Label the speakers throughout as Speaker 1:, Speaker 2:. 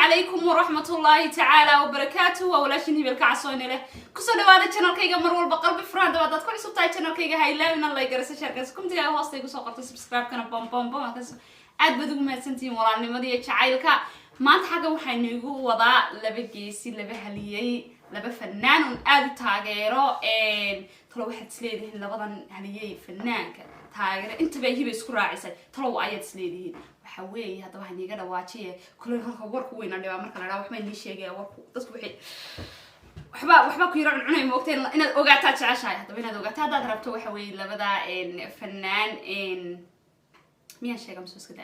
Speaker 1: عليكم ورحمة الله تعالى وبركاته وولاشين هبل كعصون له كسر هذا channel كيجا مرول بقلب فراد بعد كل سبت هاي channel كيجا هاي لا من الله يجرس شارككم تيجا هاستي كسر قرط سبسكرايب كنا بام بام بام كسر عاد بدو ما سنتين ولا نمدي شعيلك ما أنت حاجة وحنيجو وضع لبجيسي لبهليي لبفنان وآد تاجره تلو واحد سليده لبضن هليي فنان تاجر أنت بيجي بيسكر عيسى تلو آيات سليده وحوي هذا واحد يقدر واجيه كل هالك ورك وين اللي بعمر كلا راح ما ينيش يجي ورك تصبح وحبا كيرا عناي موقتين إن وقعت عشاي هذا بين وقعت هذا ضربته وحوي لبدا إن فنان إن مين شيء قام سوس كده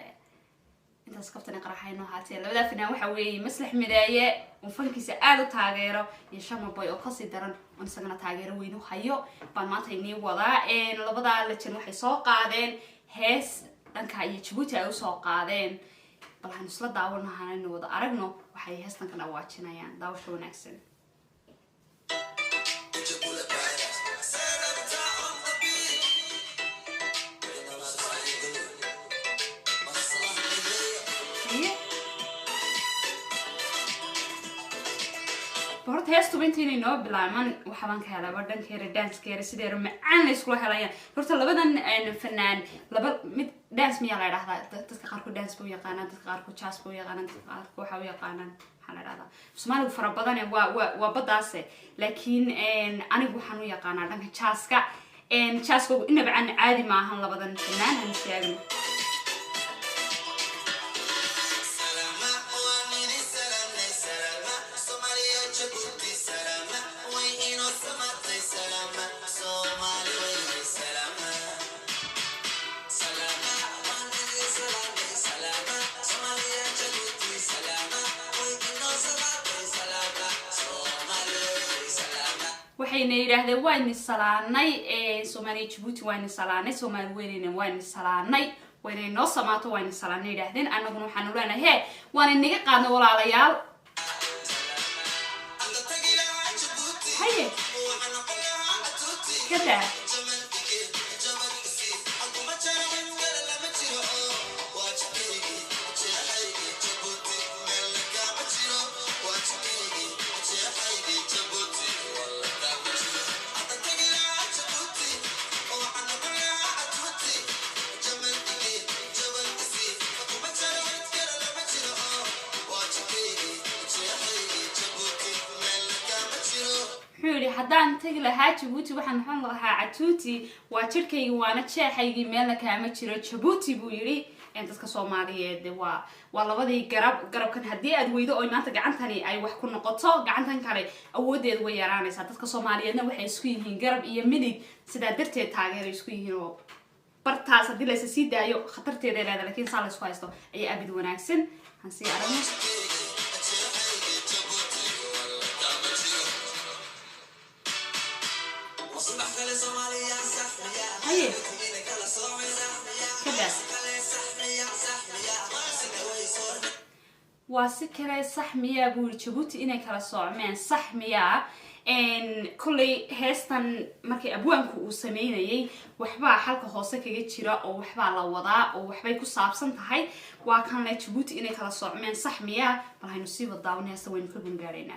Speaker 1: أنت سكبت نقرأ حينه هاتي لبدا فنان وحوي مسلح مداية وفنكي سألو تاجره يشام باي أقصي درن ونسجنا تاجره وينو خيو بان تيني وضع إن لبدا اللي تنو حساق قاعدين هس dhanka ay Djibouti ay u soo qaadeen bal waxaan isla daawanahay inuu wada aragno waxay heestan kana waajinayaan daawasho wanaagsan بورت هاستو بنتيني نو بلامان وحبان كهلا بدن كير دانس كير سيدير معان اسكو هلايان بورت لبدن فنان لبد مid dance miya la yiraahdaa dadka qaar ku dance buu yaqaanaan dadka qaar ku jazz buu yaqaanaan dadka qaar ku waxa uu yaqaanaan waxa la yiraahdaa Soomaaligu fara badan waa badaas laakiin anigu waxaan u yaqaanaa dhanka jazzka jazzku inaba aan caadi ma ahan labadan fannaan aan sheegno waxayna yiraahdeen waan salaanay Soomaaliya Djibouti waan salaanay Soomaali weynina waan salaanay wayna noo samaato waan salaanay yiraahdeen anaguna waxaan u leenahay waan inaga qaadno walaalayaal haye kada حولي حدان تقل هاتشبوتي وحن نحن لها عتوتي وشركي وانا تشاحيجي مالك هامتشرو تشبوتي بويري انت كصومالية دوا والله بدي قرب كان هدي أدويدو أو ما تجعنتني أي وح كنا قطع جعنتن كاري أودي أدوية راني ساتت كصومالية إنه وحي سكويهين قرب يملي سدا درتي تاجر يسكويهين و برتاس دي ليس سيد أيو خطرتي ده هذا لكن صار سوايستو أي أبد وناكسن هنسي أرمي هاي كذا واسكرة صح مية بقول Djibouti إنك على صعمان صح مية إن كل هستن مركي أبوانكو وسميني وحبا حلقة خاصة كجت شراء أو وحبا على وضع أو وحبا يكون صعبسن تهاي وكان لي Djibouti إنك على صعمان صح مية راح نصيب الضاونة سوين كل بنجارينا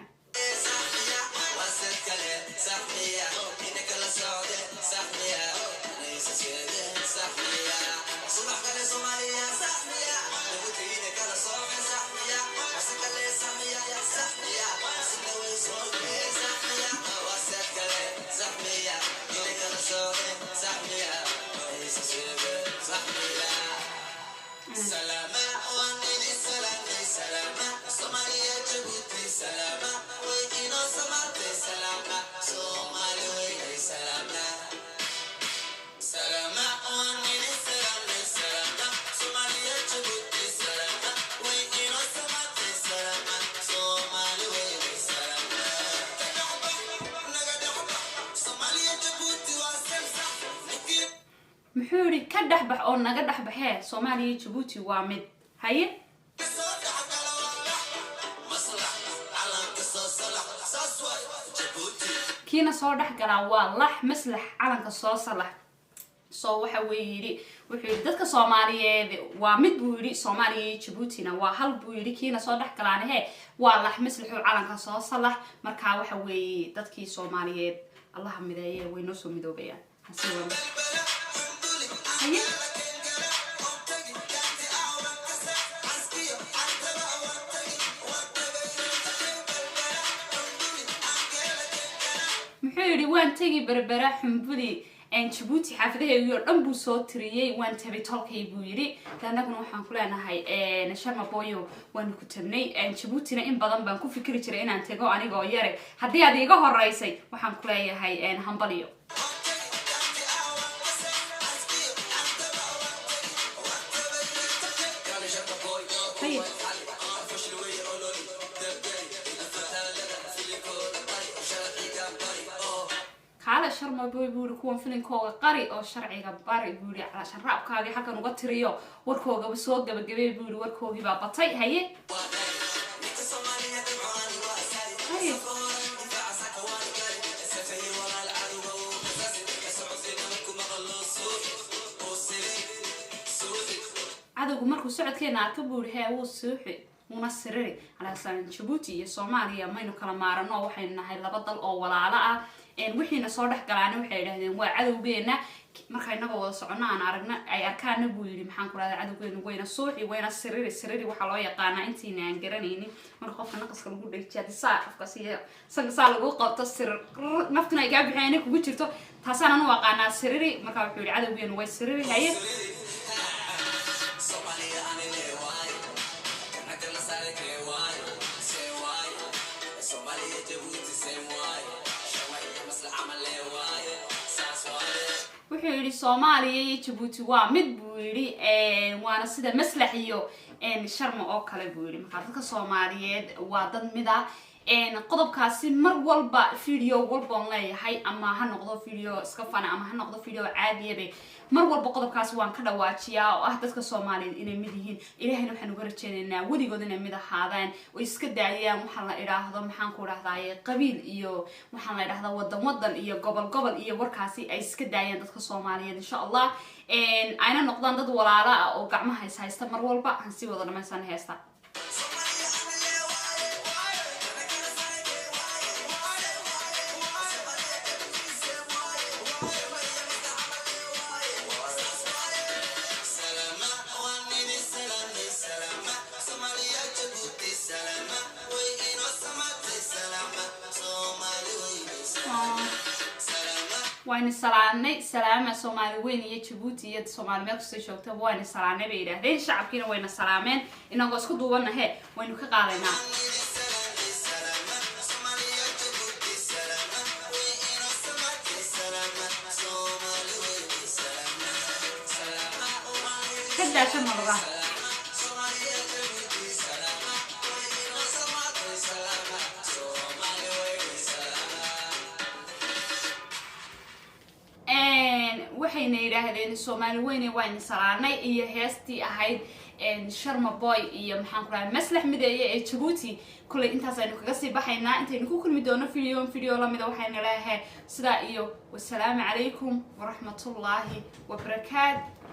Speaker 1: محوري كده بح أو نجده بحه Soomaaliya Djibouti وامد هاي كينا صار ده جلا والله مسلح على كصاص صلح soo waxa weeyiri wuxuu yiri dadka Soomaaliyeed waa mid buu yiri Soomaaliya iyo Djibouti waa hal buu yiri kiina soo dhax galaanahe waa lax mislixu calanka soo salax marka waxa weey dadkii Soomaaliyeed Allah mideeyay way noo soo midoobayaan محيري وان تيجي بربرة حنبلي إن جيبوتي حافظه يقول بو صوتريه وان تبي تلقي بويري لأن كنا حنقولنا هاي نشر مبايو وان كتبني إن جيبوتي إن بدن بنكون فكرة ترى إن أنت جو أنا جايره هدي هدي جاه الرئيسي وحنقولها هاي إن حنبليو على شرم بيقولوا كون فيلم كوغا قري أو شرعي قباري بيقولي على شراب كاغي حكا نغتريو وركوغا بسوق قبل بيقولوا وركوغي بابطي هي عادو مركو سعد كينا اركبوا هي وسوحي ونصرري على سان جيبوتي Soomaaliya maynu kala maarano waxayna nahay laba dal oo walaalo ah wixiina soo dhax galaan waxay yiraahdeen waa cadawgeena marka inaga wada socono aan aragna ay arkaan buu yiri maxaan ku raadin cadawgeena wayna suuxi wayna siriri waxa loo yaqaan intiina aan garanaynin marka qofka naqaska lagu dhigay qofka saa lagu qabto sir naftuna ay gaabixeen kugu jirto taasana aan waqaana siriri marka wuxuu yiri cadawgeena way siriri haye وحيري Soomaaliya Djibouti waa mid buu yiri waana sida maslax iyo sharma oo kale buu yiri marka dadka Soomaaliyeed waa dad mid ah qodobkaasi mar walba video walba leeyahay ama ha noqdo video iska fana ama ha noqdo video caadi mar walba qodobkaasi waan ka dhawaajiyaa oo ah dadka Soomaaliyeed inay mid yihiin ilaahayna waxaan uga rajaynaynaa wadigood inay mid ahaadaan oo iska daayaan waxa la iraahdo maxaan ku raahdaa qabiil iyo waxa la iraahdaa wadan iyo gobol iyo warkaasi ay iska daayaan dadka Soomaaliyeed insha Allah ayna noqdaan dad walaalo ah oo gacmaha haysta mar walba aan si wada dhamaysan haysta وين سلامني سلامة سومالي وين يجيبوتي يد سومالي ماكو سيشوكتا وين سلامني بيده هذين الشعب كنا وين سلامين إنه قص كدوبنا هي وين كقالنا كده شو مرة waxayna yiraahdeen Soomaali wayna salaanay iyo heestii ahayd Sharma Boy iyo maxaan ku raay maslax mideeye ee Djibouti kulay intaas aynu kaga sii baxaynaa intaynu ku kulmi doono video la mid ah waxayna leeyahay sida iyo wassalaamu calaykum wa rahmatullaahi wa barakaatuh